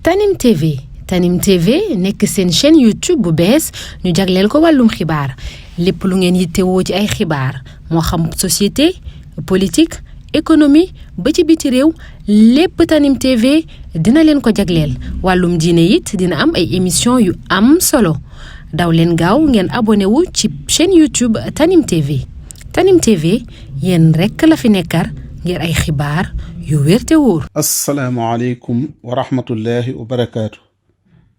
Tanim TV Tanim TV nekk seen chaîne YouTube bu bees ñu jagleel ko wàllum xibaar lépp lu ngeen yittewoo ci ay xibaar moo xam société politique économie ba ci biti réew lépp Tanim TV dina leen ko jagleel wàllum diine it dina am ay émission yu am solo daw leen gaaw ngeen abonné wu ci chaîne YouTube Tanim TV Tanim TV yéen rekk la fi nekkar ngir ay xibaar yu wér te wóor. asalaamaaleykum wa rahmatullahi wa barakaatu.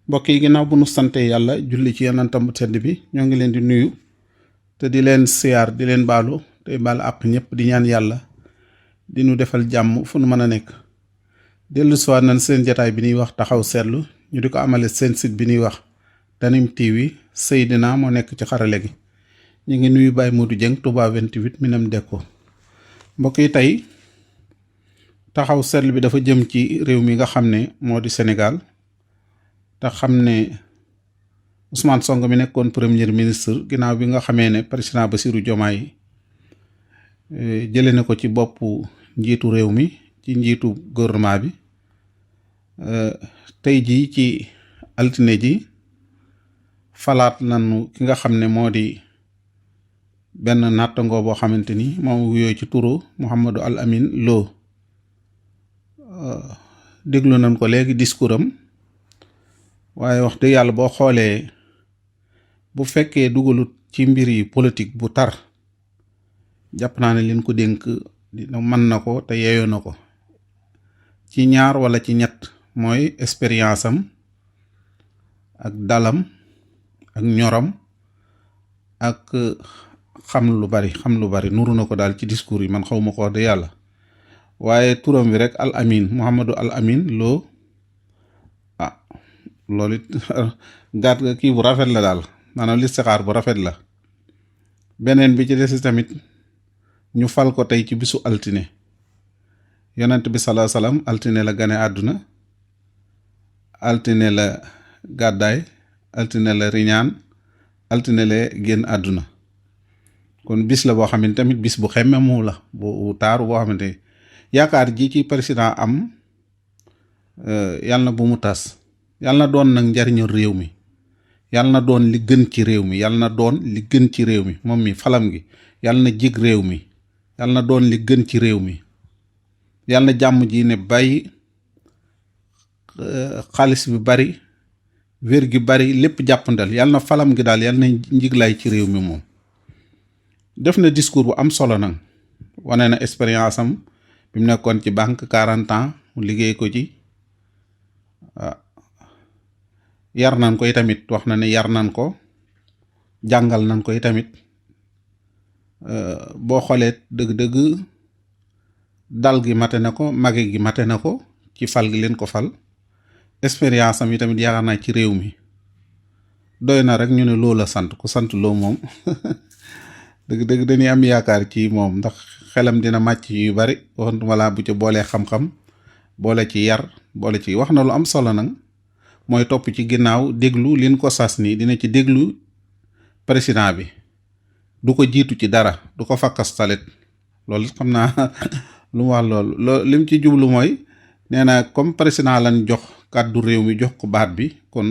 mbokk yi ginnaaw bu nu sante yàlla julli ci yonentam bu tedd bi ñoo ngi leen di nuyu te di leen siyaar di leen baalu tey baal àq ñëpp di ñaan yàlla di nu defal jàmm fu nu mën a nekk. dellu siwaat nañ seen jataay bi ñuy wax taxaw seetlu ñu di ko amale seen site bi ñuy wax Tanim TV Seydina moo nekk ci xarale gi ñu ngi nuyu Baye Modou Dieng Touba 28 Minam Dekko. mbokk yi tey taxaw seetlu bi dafa jëm ci réew mi nga xam ne moo di Sénégal te xam ne Ousmane Sonko mi nekkoon premier ministre ginnaaw bi nga xamee ne président Bassirou Diomaye jële na ko ci boppu njiitu réew mi ci njiitu gouvernement bi tey jii ci altine ji falaat nañu ki nga xam ne moo di benn nattangoo boo xamante ni moom wuyoo ci turu Mouhamadou Al Amin Lo déglu nañ ko léegi discours am waaye wax dëgg yàlla boo xoolee bu fekkee dugalut ci mbir yi politique bu tar jàpp naa ne leen ko dénk dina mën na ko te yeeyoo na ko ci ñaar wala ci ñett mooy expérience am ak dalam ak ñoram ak xam lu bari nuru na ko daal ci discours yi man xaw ma ko wax de yàlla waaye turam bi rek Al Amin Mouhamadou Al Amin Lo loolu it gaat kii bu rafet la daal maanaam listixaar bu rafet la. beneen bi ci des tamit ñu fal ko tey ci bisu altine yonent bi salaa salaam altine la gane àdduna altine la gàddaay altine la riñaan altine la génn àdduna kon bis la boo xamante tamit bis bu xemme mu la bu taaru boo xamante yaakaar ji ci président am yàlla na bu mu tas yàlla na doon nag njariñu réew mi yàlla na doon li gën ci réew mi yàlla na doon li gën ci réew mi moom mi falam gi yàlla na jig réew mi yàlla na doon li gën ci réew mi yàlla na jàmm ji ne bàyyi xaalis bi bari wér gi bari lépp jàppandal yàlla na falam gi daal yàlla na njiglaay ci réew mi moom. def na discours bu am solo nag wane na expérience am bi mu nekkoon ci banque 40 ans mu liggéey ko ci yar nañ ko itamit wax na ne yar nañ ko jàngal nañ ko itamit boo xoolee dëgg-dëgg dal gi mate na ko mage gi mate na ko ci fal gi leen ko fal expérience am itamit yaakaar naa ci réew mi doy na rek ñu ne loo la sant ku sant loo moom dëgg-dëgg dañuy am yaakaar ci moom ndax xelam dina màcc yu bari waxantuma laa bu ci boolee xam-xam boole ci yar boole ci wax na lu am solo nag mooy topp ci ginnaaw déglu liñ ko sas nii dina ci déglu président bi du ko jiitu ci dara du ko fakkas talit loolu xam naa lu mu wax loolu lim ci jublu mooy nee na comme président lañ jox kàddu réew mi jox ko baat bi kon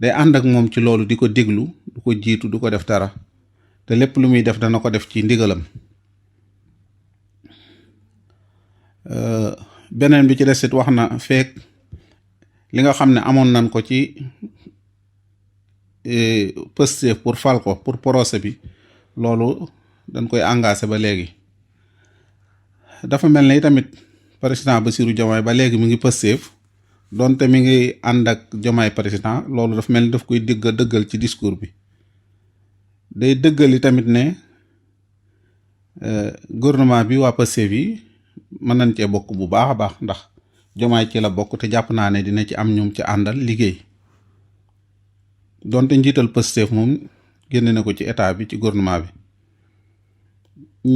day ànd ak moom ci loolu di ko déglu du ko jiitu du ko def dara te lépp lu muy def dana ko def ci ndigalam. beneen bi ci desit wax na feek li nga xam ne amoon nañ ko ci Pastef pour fal ko pour procès bi loolu dañ koy engagé ba léegi dafa mel ne tamit président Bassirou Diomaye ba léegi mi ngi Pastef donte mi ngi ànd ak Diomaye président loolu dafa mel ni daf koy dëggal ci discours bi day dëggali tamit ne gouvernement bi waa Pastef yi mën nañ cee bokk bu baax a baax ndax Diomaye ci la bokk te jàpp naa ne dina ci am ñoom ci àndal liggéey donte njiital Pastef moom génne na ko ci état bi ci gouvernement bi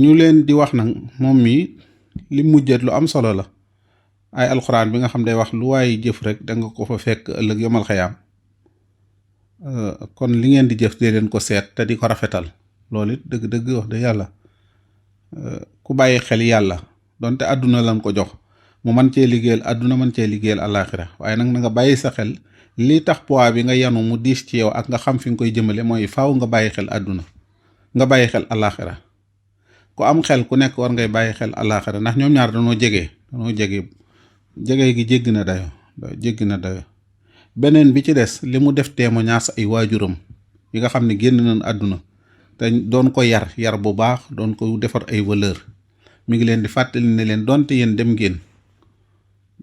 ñu leen di wax nag moom mi li mujjat lu am solo la ay alxuraan bi nga xam day wax lu waaye jëf rek da nga ko fa fekk ëllëg yomal xayaam kon li ngeen di jëf dee leen ko seet te di ko rafetal loolu it dëgg-dëgg wax de yàlla ku bàyyi xel yàlla donte àdduna lañ ko jox mu mën cee liggéeyal àdduna mën cee liggéeyal àllaaxira waaye nag na nga bàyyi sa xel lii tax poids bi nga yanu mu diis ci yow ak nga xam fi nga koy jëmale mooy faaw nga bàyyi xel àdduna nga bàyyi xel àllaaxira ku am xel ku nekk war ngay bàyyi xel àllaaxira ndax ñoom ñaar dañoo jege gi jéggi na dayo beneen bi ci des li mu def témoignage ay waajuram yi nga xam ne génn nañ àdduna te doon ko yar bu baax doon ko defar ay valeur mi ngi leen di fàttali ne leen donte yéen dem ngeen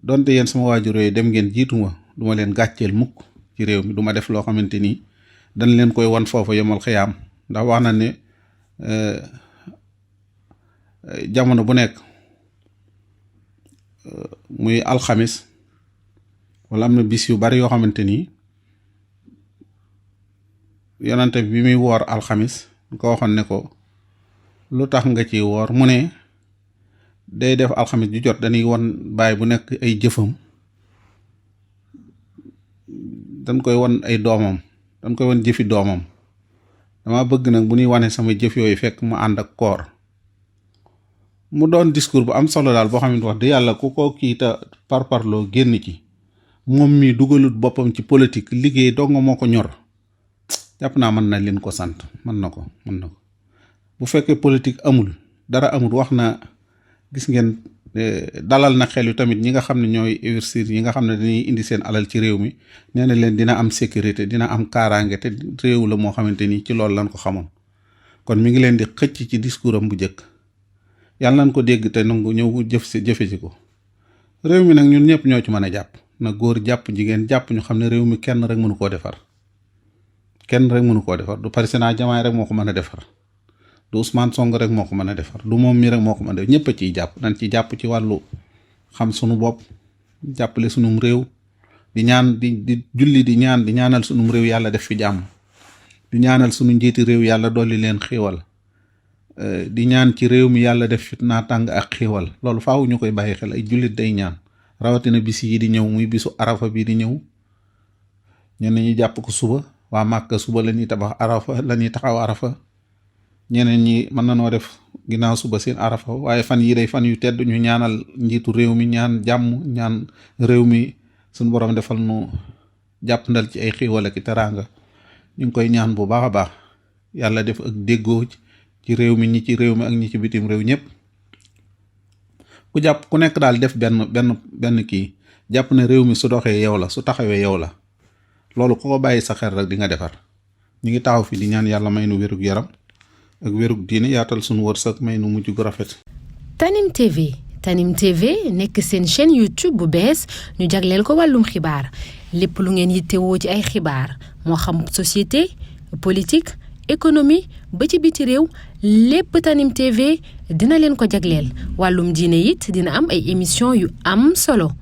donte yéen sama waajur yooyu dem ngeen jiituma duma leen gàcceel mukk ci réew mi duma def loo xamante ni dañ leen koy wan foofa yomal xiyaam ndax wax na ne jamono bu nekk muy alxamis wala am na bis yu bari yoo xamante ni yonante bi muy woor alxamis ko waxoon ne ko lu tax nga ci woor mu ne day def alxamis ju jot dañuy won baay bu nekk ay jëfam dañ koy won ay doomam dañ koy won jëfi doomam dama bëgg nag bu ñuy wane sama jëf yooyu fekk mu ànd ak koor mu doon discours bu am solo daal boo xam ne wax dëgg yàlla ku ko kii te parparloo génn ci moom mi dugalut boppam ci politique liggéey dong moo ko ñor jàpp naa mën na leen ko sant mën na ko bu fekkee politique amul dara amul wax na gis ngeen dalal na xel yu tamit ñi nga xam ne ñooy investir ñi nga xam ne dañuy indi seen alal ci réew mi nee na leen dina am sécurité dina am kaaraange te réew la moo xamante ni ci loolu lañ ko xamoon kon mi ngi leen di xëcc ci discours am bu njëkk yàlla nañ ko dégg te nangu ñëw jëfe ci ko réew mi nag ñun ñëpp ñoo ci mën a jàpp na góor jàpp jigéen jàpp ñu xam ne réew mi kenn rek mënu koo defar du président Diomaye rek moo ko mën a defar du Ousmane Sonko rek moo ko mën a defar du moom mi rek moo ko mën a def ñëpp a ciy jàpp nañ ci jàpp ci wàllu xam sunu bopp jàppale sunum réew di ñaan di julli di ñaanal sunum réew yàlla def fi jàmm di ñaanal sunu njiiti réew yàlla dolli leen xéewal di ñaan ci réew mi yàlla def fi naatàng ak xéewal loolu faaw ñu koy bàyyi xel ay jullit day ñaan rawatina bis yi di ñëw muy bisu arafa bi di ñëw ñenn ñi jàpp ko suba waa Màkka suba la ñuy taxaw arafa ñeneen ñi mën na noo def ginnaaw suba seen arafa waaye fan yi day fan yu tedd ñu ñaanal njiitu réew mi ñaan jàmm ñaan réew mi suñu borom defal nu jàppandal ci ay xéewal ak teraanga ñu ngi koy ñaan bu baax a baax yàlla def ak déggoo ci réew mi ñi ci réew mi ak ñi ci bitim réew ñëpp ku jàpp ku nekk daal def benn kii jàpp ne réew mi su doxee yow la su taxawee yow la loolu ku ko bàyyi sa xel rek di nga defar ñu ngi taxaw fi di ñaan yàlla may nu wérug yaram ak wérug diine yaatal sunu wërsëg may nu mujj gu rafet. Tanim TV nekk seen chaîne YouTube bu bees ñu jagleel ko wàllum xibaar lépp lu ngeen yittewoo ci ay xibaar moo xam société politique économie ba ci biti réew lépp Tanim TV dina leen ko jagleel wàllum diine it dina am ay émission yu am solo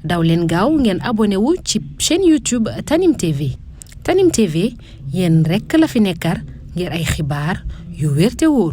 daw leen gaaw ngeen abonné wu ci chaîne YouTube Tanim TV yéen rekk la fi nekkar ngir ay xibaar yu wér te wóor